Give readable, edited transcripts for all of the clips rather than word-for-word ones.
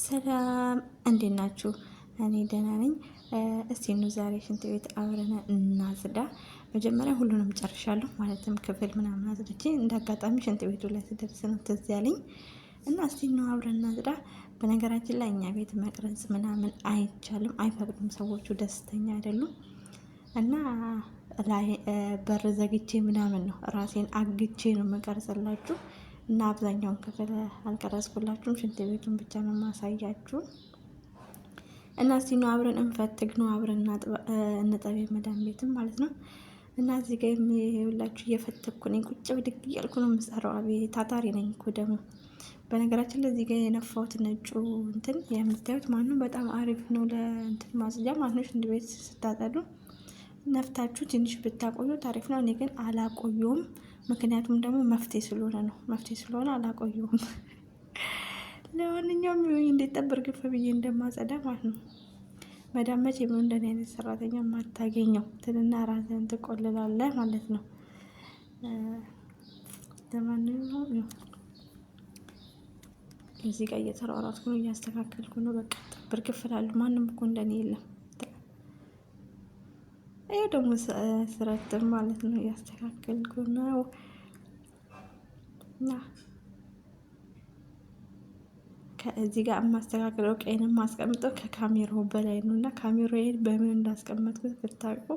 ሰላም እንዴት ናችሁ? እኔ ደህና ነኝ። እስቲ ኑ ዛሬ ሽንት ቤት አብረን እናጽዳ። መጀመሪያ ሁሉንም ጨርሻለሁ፣ ማለትም ክፍል ምናምን አጽድቼ እንደ አጋጣሚ ሽንት ቤቱ ላይ ስደርስ ነው ትዝ ያለኝ እና እስቲ ኑ አብረን እናጽዳ። በነገራችን ላይ እኛ ቤት መቅረጽ ምናምን አይቻልም፣ አይፈቅዱም። ሰዎቹ ደስተኛ አይደሉም እና ላይ በር ዘግቼ ምናምን ነው ራሴን አግቼ ነው የምቀርጽላችሁ እና አብዛኛውን ክፍል አልቀረጽኩላችሁም። ሽንት ቤቱን ብቻ ነው ማሳያችሁ እና እስቲ ነው አብረን እንፈትግ ነው አብረን እንጠብ መዳን ቤትም ማለት ነው። እና እዚህ ጋር የሚውላችሁ እየፈተግኩ ነኝ፣ ቁጭ ብድግ እያልኩ ነው የምሰራው። አቤት ታታሪ ነኝ እኮ ደግሞ። በነገራችን ላይ እዚህ ጋር የነፋሁት ነጩ እንትን የምታዩት ማነው በጣም አሪፍ ነው ለእንትን ማጽጃ ማለት ነው። ሽንት ቤት ስታጠዱ ነፍታችሁ ትንሽ ብታቆዩ ታሪፍ ነው። እኔ ግን አላቆየውም፣ ምክንያቱም ደግሞ መፍትሄ ስለሆነ ነው። መፍትሄ ስለሆነ አላቆየውም። ለማንኛውም ይሁን እንዴት ጠብር ግፍ ብዬ እንደማጸዳ ማለት ነው። መዳም መቼም እንደኔ አይነት ሰራተኛ ማታገኘው ትልና ራስህን ትቆልላለህ ማለት ነው። ለማንኛውም እዚህ ጋር እየተሯሯጥኩ ነው፣ እያስተካከልኩ ነው። በቃ ጠብር ግፍ እላለሁ። ማንም እኮ እንደኔ የለም። ይሄ ደግሞ ስራትን ማለት ነው፣ እያስተካከልኩ ነው። እና ከዚህ ጋር የማስተካከለው ቀይን የማስቀምጠው ከካሜራው በላይ ነው እና ካሜራዬን በምን እንዳስቀመጥኩት ብታውቁ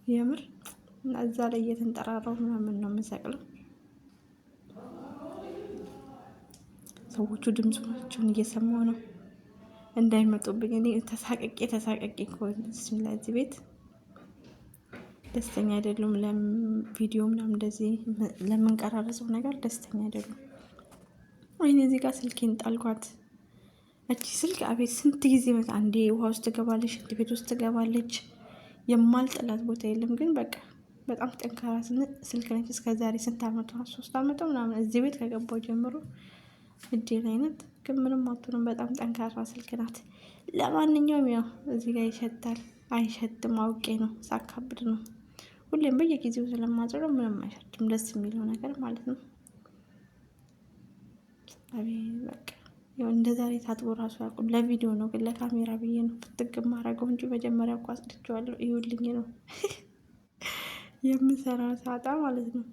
የምር እና እዛ ላይ እየተንጠራራው ምናምን ነው የምሰቅለው። ሰዎቹ ድምፁናቸውን እየሰማው ነው እንዳይመጡብኝ። እኔ ተሳቀቄ ከሆነ ስለዚህ ቤት ደስተኛ አይደሉም። ለቪዲዮ ምናምን እንደዚህ ለምንቀራረጸው ነገር ደስተኛ አይደሉም። ወይኔ እዚህ ጋር ስልኬን ጣልኳት። እቺ ስልክ አቤት ስንት ጊዜ አንዴ ውሃ ውስጥ ትገባለች፣ ሽንት ቤት ውስጥ ትገባለች። የማልጥላት ቦታ የለም። ግን በቃ በጣም ጠንካራ ስልክ ነች። እስከዛሬ ስንት አመቷ? 3 አመቷ ምናምን እዚህ ቤት ከገባው ጀምሮ እጄ ላይ ናት። ግን ምንም አትሆንም። በጣም ጠንካራ ስልክ ናት። ለማንኛውም ያው እዚህ ጋር ይሸታል አይሸትም አውቄ ነው፣ ሳካብድ ነው። ሁሌም በየጊዜው ስለማጽደው ምንም አይሸትም። ደስ የሚለው ነገር ማለት ነው። አቤት በቃ ያው እንደ ዛሬ ታጥቦ ራሱ ያውቁም። ለቪዲዮ ነው ግን ለካሜራ ብዬ ነው ፍትግ ማረገው እንጂ መጀመሪያ እኮ አጽድቼዋለሁ። ይኸውልኝ ነው የምሰራው ሳጣ ማለት ነው።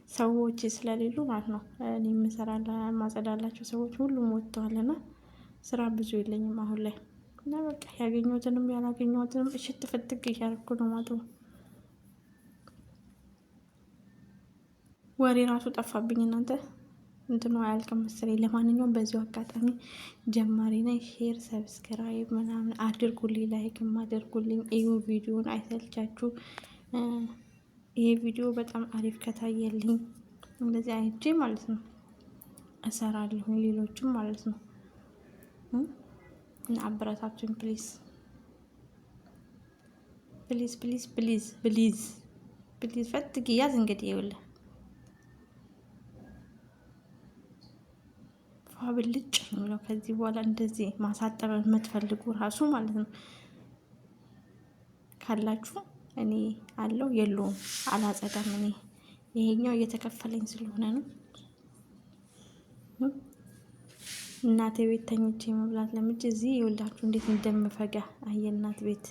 ሰዎች ስለሌሉ ማለት ነው። እኔ ማጸዳላቸው ሰዎች ሁሉም ወጥተዋልና ስራ ብዙ የለኝም አሁን ላይ እና በቃ ያገኘሁትንም ያላገኘሁትንም እሽት ፍትግ እያደረኩ ነው ማጥበው። ወሬ ራሱ ጠፋብኝ እናንተ። እንትኑ አያልቅም መሰለኝ። ለማንኛውም በዚሁ አጋጣሚ ጀማሪ ነኝ፣ ሼር ሰብስክራይብ ምናምን አድርጉልኝ፣ ላይክም አድርጉልኝ። እዩ ቪዲዮን አይሰልቻችሁ። ይሄ ቪዲዮ በጣም አሪፍ ከታየልኝ እንደዚህ አይቼ ማለት ነው እሰራለሁ፣ ሌሎችም ማለት ነው። እና አበረታቱኝ ፕሊዝ ፕሊዝ ፕሊዝ ፕሊዝ ፕሊዝ ፕሊዝ። ፈትግ ያዝ እንግዲህ ይኸውልህ ብልጭ ነው። ከዚህ በኋላ እንደዚህ ማሳጠር የምትፈልጉ ራሱ ማለት ነው ካላችሁ እኔ አለው የለውም አላጸዳም። እኔ ይሄኛው እየተከፈለኝ ስለሆነ ነው። እናቴ ቤት ተኝቼ መብላት ለምጄ እዚህ ይኸውላችሁ እንዴት እንደምፈጋ አየናት ቤት።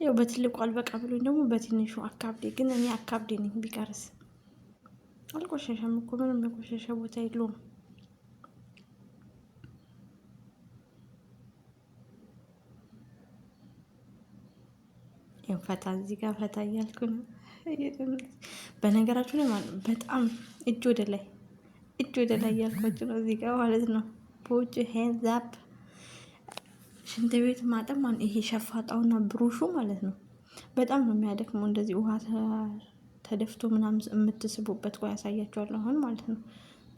ያው በትልቁ አልበቃ ብሎኝ ደግሞ በትንሹ አካብዴ። ግን እኔ አካብዴ ነኝ። ቢቀርስ አልቆሸሸም እኮ ምንም የቆሸሸ ቦታ የለውም። ያው ፈታ እዚህ ጋር ፈታ እያልኩ ነው። በነገራችሁ ላይ ማለት ነው በጣም እጅ ወደ ላይ እያልኳችሁ ነው እዚህ ጋር ማለት ነው። በውጭ ሄንዝ አፕ ሽንት ቤት ማጠብ ማለት ይሄ ሸፋጣውና ብሩሹ ማለት ነው በጣም ነው የሚያደክመው። እንደዚህ ውሃ ተደፍቶ ምናምን የምትስቡበት ቆይ ያሳያችኋለሁ አሁን ማለት ነው።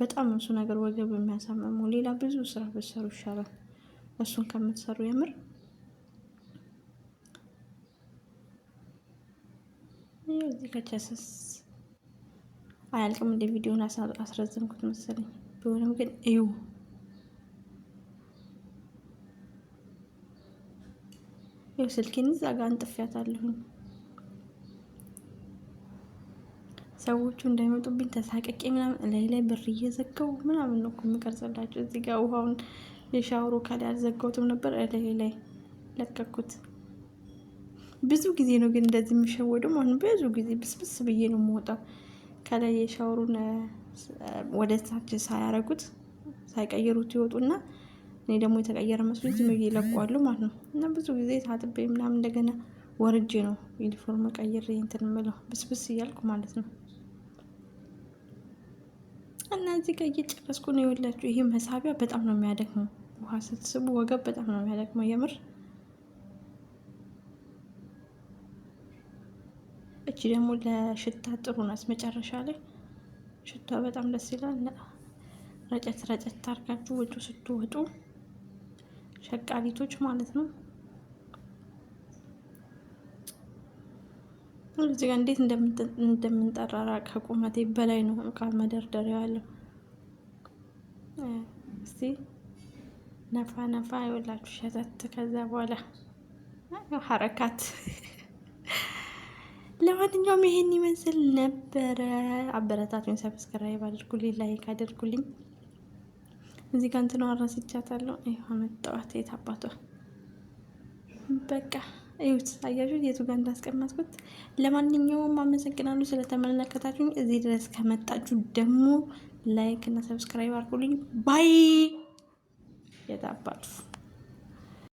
በጣም እሱ ነገር ወገብ የሚያሳምመው። ሌላ ብዙ ስራ ብትሰሩ ይሻላል እሱን ከምትሰሩ የምር። እዚህ ከቻሰስ አያልቅም። እንደ ቪዲዮን አስረዘምኩት መሰለኝ። ቢሆንም ግን እዩ ያው ስልኬን እዛ ጋር አንጥፊያታለሁኝ። ሰዎቹ እንዳይመጡብኝ ተሳቀቄ ምናምን ላይ ብር እየዘጋው ምናምን ነው እኮ የምቀርጽላቸው። እዚህ ጋር ውሃውን የሻወሩ ከላይ አልዘጋሁትም ነበር፣ ላይ ለቀኩት። ብዙ ጊዜ ነው ግን እንደዚህ የሚሸወደው ማለት ነው። ብዙ ጊዜ ብስብስ ብዬ ነው የምወጣው። ከላይ የሻወሩን ወደ ታች ሳያረጉት ሳይቀይሩት ይወጡና እኔ ደግሞ የተቀየረ መስሎኝ ዝም ብዬ እለቀዋለሁ ማለት ነው። እና ብዙ ጊዜ ታጥቤ ምናምን እንደገና ወርጄ ነው ዩኒፎርም ቀይሬ እንትን የምለው ብስብስ እያልኩ ማለት ነው። እና እዚህ ጋር እየጨረስኩ ነው የወላችሁ። ይሄ መሳቢያ በጣም ነው የሚያደክመው። ውሃ ስትስቡ ወገብ በጣም ነው የሚያደክመው የምር። እቺ ደግሞ ለሽታ ጥሩ ናት። መጨረሻ ላይ ሽታ በጣም ደስ ይላል። ረጨት ረጨት አድርጋችሁ ወጡ ስትወጡ ሸቃሊቶች ማለት ነው። እዚህ ጋር እንዴት እንደምንጠራራ ከቁመቴ በላይ ነው እቃ መደርደሪያ ያለው። እስቲ ነፋ ነፋ ይወላችሁ ሸተት። ከዛ በኋላ ሀረካት። ለማንኛውም ይሄን ይመስል ነበረ። አበረታቱኝ፣ ሰብስክራይብ አድርጉልኝ፣ ላይክ አድርጉልኝ። እዚህ ጋር እንትን አረስቻታለሁ። ይሄው አመጣኋት። የት አባቷ በቃ እዩት። አያችሁት የቱ ጋር እንዳስቀመጥኩት። ለማንኛውም አመሰግናለሁ ስለተመለከታችሁኝ። እዚህ ድረስ ከመጣችሁ ደግሞ ላይክ እና ሰብስክራይብ አድርጉልኝ። ባይ የት አባቱ